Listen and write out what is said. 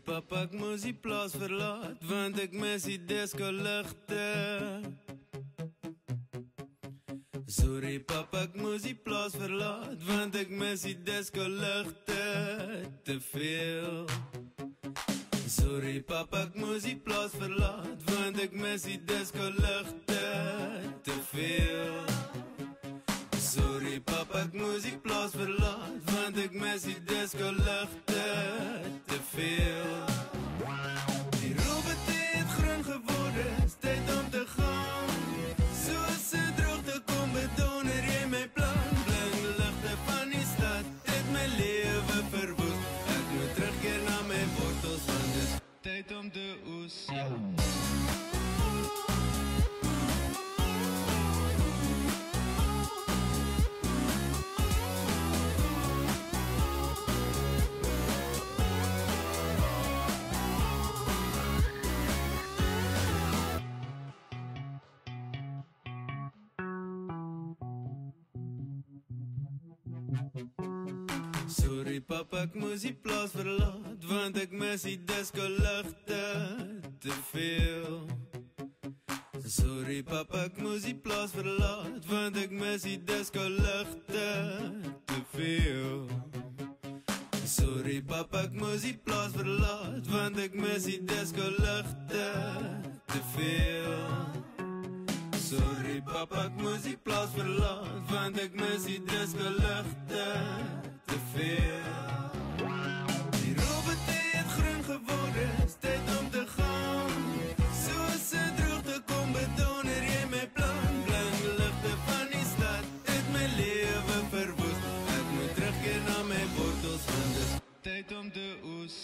papa, ek moes die plaas verlaat, want ek mis die disco ligte. Sorry papa, ek moes die plaas verlaat, want ek mis die disco ligte te veel. Sorry papa, ek moes die plaas verlaat, want ek mis die disco ligte te veel. Sorry papa, ek moes die plaas verlaat, want ek mis die disco ligte te veel. Die robot het groen geworden, is tyd om te gaan. Soos 'n droogte kom bedonder jy my plan. Blink ligte van die stad het my lewe verwoes. Ek moet terugkeer na my wortels, want dit is tyd om te oes. Sorry papa, ek moes die plaas verlaat, want ek mis die disco ligte te veel. Sorry papa, ek moes die plaas verlaat, want ek mis die disco ligte te veel. Sorry papa, ek moes die plaas verlaat, want ek mis die disco ligte te veel. Sorry papa, ek moes die plaas verlaat, want ek mis die disco ligte te veel. Die robot het groen geworden, is tyd om te gaan. Soos 'n droogte kom bedonder jy my plan. Blink ligte van die stad het my lewe verwoes. Ek moet terugkeer na my wortels, want dit is tyd om te oes.